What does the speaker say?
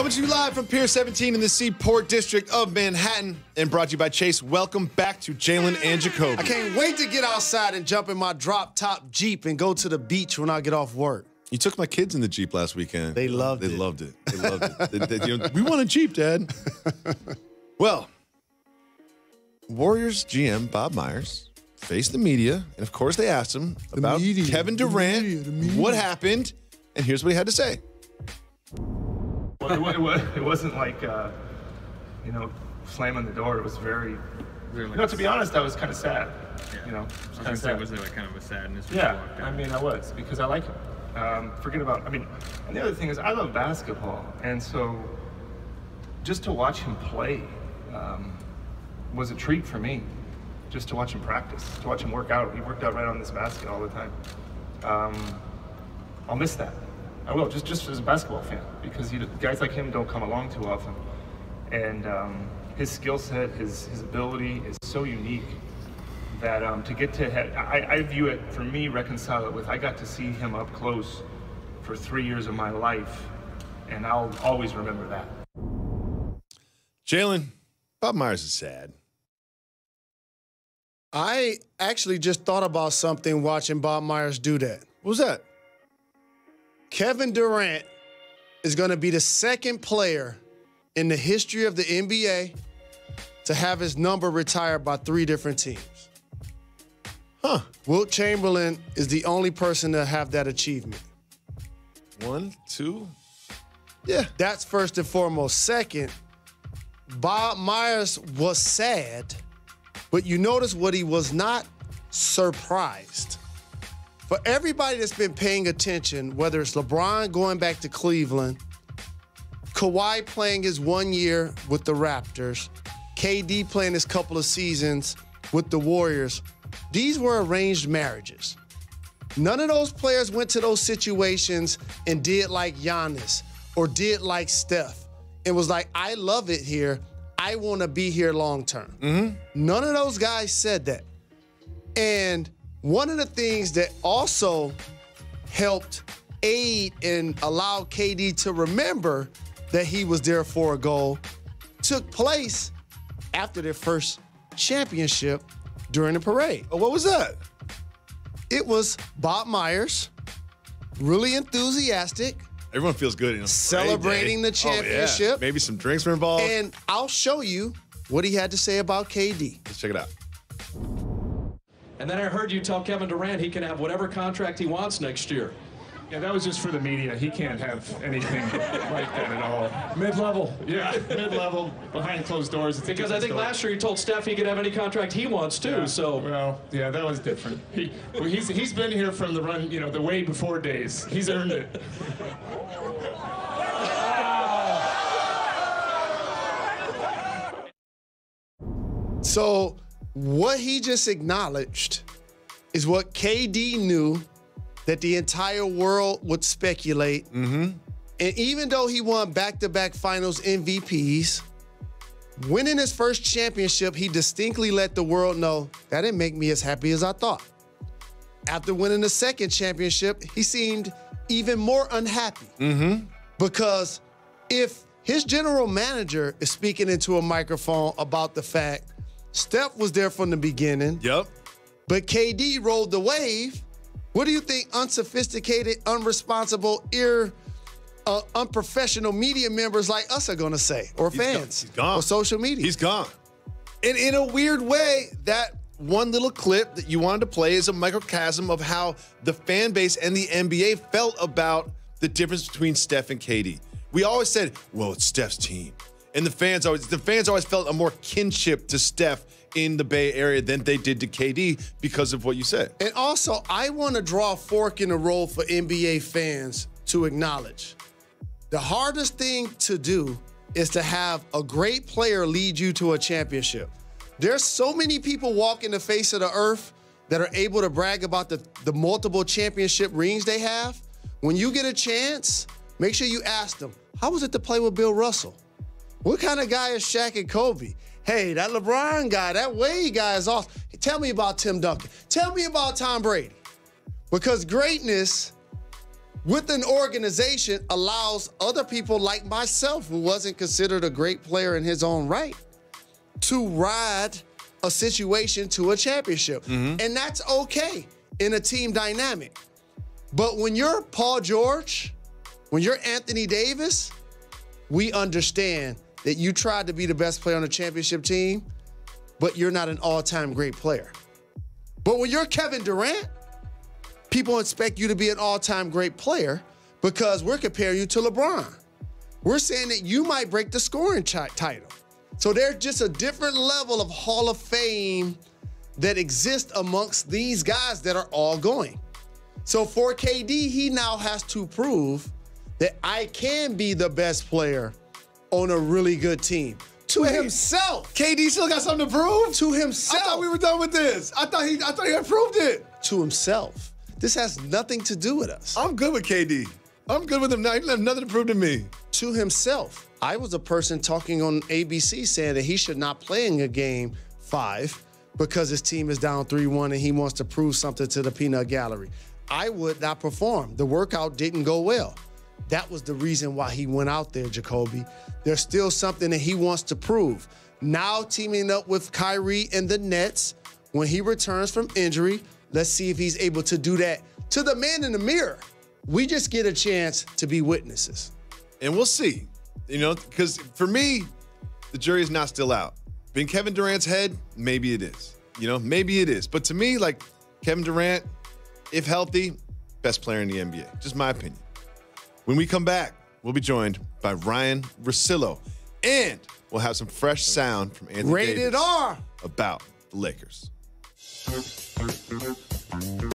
Coming to you live from Pier 17 in the Seaport District of Manhattan and brought to you by Chase. Welcome back to Jalen and Jacoby. I can't wait to get outside and jump in my drop-top Jeep and go to the beach when I get off work. You took my kids in the Jeep last weekend. They loved it. They loved it. They loved it. We want a Jeep, Dad. Well, Warriors GM Bob Myers faced the media, and of course they asked him about Kevin Durant, what happened, and here's what he had to say. It wasn't like, slamming the door. It was very, to be honest, I was kind of sad. Yeah. Was there like kind of a sadness? Yeah, I mean, I was, because I like him. And the other thing is I love basketball. And so just to watch him play was a treat for me. Just to watch him practice, to watch him work out. He worked out right on this basket all the time. I'll miss that. I will, just as a basketball fan, because guys like him don't come along too often. And his skill set, his ability is so unique that to get to, I view it, for me, reconcile it with, I got to see him up close for 3 years of my life, and I'll always remember that. Jalen, Bob Myers is sad. I actually just thought about something watching Bob Myers do that. What was that? Kevin Durant is going to be the second player in the history of the NBA to have his number retired by 3 different teams. Huh. Wilt Chamberlain is the only person to have that achievement. 1, 2. Yeah. That's first and foremost. Second, Bob Myers was sad, but you notice what he was not? Surprised. For everybody that's been paying attention, whether it's LeBron going back to Cleveland, Kawhi playing his 1 year with the Raptors, KD playing his couple of seasons with the Warriors, these were arranged marriages. None of those players went to those situations and did like Giannis or did like Steph. It was like, I love it here. I want to be here long term. None of those guys said that. And one of the things that also helped aid and allow KD to remember that he was there for a goal took place after their first championship during the parade. Oh, what was that? It was Bob Myers, really enthusiastic. Everyone feels good. Celebrating the championship. Oh, yeah. Maybe some drinks were involved. And I'll show you what he had to say about KD. Let's check it out. And then I heard you tell Kevin Durant he can have whatever contract he wants next year. Yeah, that was just for the media. He can't have anything like that at all. Mid-level. Yeah, mid-level, behind closed doors. Because I think last year he told Steph he could have any contract he wants too. Yeah, so well, yeah, that was different. He's been here from the run, the way before days. He's earned it. So what he just acknowledged is what KD knew that the entire world would speculate. And even though he won back-to-back finals MVPs, winning his first championship, he distinctly let the world know that didn't make me as happy as I thought. After winning the second championship, he seemed even more unhappy. Because if his general manager is speaking into a microphone about the fact Steph was there from the beginning, but KD rolled the wave, what do you think unsophisticated, unresponsible, unprofessional media members like us are going to say, or fans, he's gone. or social media? He's gone. And in a weird way, that one little clip that you wanted to play is a microcosm of how the fan base and the NBA felt about the difference between Steph and KD. We always said, well, it's Steph's team. And the fans always felt a more kinship to Steph in the Bay Area than they did to KD because of what you said. And also, I want to draw a fork in the road for NBA fans to acknowledge. The hardest thing to do is to have a great player lead you to a championship. There's so many people walking the face of the earth that are able to brag about the multiple championship rings they have. When you get a chance, make sure you ask them, how was it to play with Bill Russell? What kind of guy is Shaq and Kobe? Hey, that LeBron guy, that Wade guy is awesome. Hey, tell me about Tim Duncan. Tell me about Tom Brady. Because greatness with an organization allows other people like myself, who wasn't considered a great player in his own right, to ride a situation to a championship. And that's okay in a team dynamic. But when you're Paul George, when you're Anthony Davis, we understand that you tried to be the best player on a championship team, but you're not an all-time great player. But when you're Kevin Durant, people expect you to be an all-time great player because we're comparing you to LeBron. We're saying that you might break the scoring title. So there's just a different level of Hall of Fame that exists amongst these guys that are all going. So for KD, he now has to prove that I can be the best player on a really good team. To himself. KD still got something to prove? To himself. I thought we were done with this. I thought he had proved it. To himself. This has nothing to do with us. I'm good with KD. I'm good with him now. He doesn't have nothing to prove to me. To himself. I was a person talking on ABC saying that he should not play in a game 5 because his team is down 3-1 and he wants to prove something to the peanut gallery. I would not perform. The workout didn't go well. That was the reason why he went out there, Jacoby. There's still something that he wants to prove. Now teaming up with Kyrie and the Nets, when he returns from injury, let's see if he's able to do that to the man in the mirror. We just get a chance to be witnesses. And we'll see, because for me, the jury is not still out. In Kevin Durant's head, maybe it is. Maybe it is. But to me, like Kevin Durant, if healthy, best player in the NBA. Just my opinion. When we come back, we'll be joined by Ryan Russillo, and we'll have some fresh sound from Anthony Rated Davis R about the Lakers.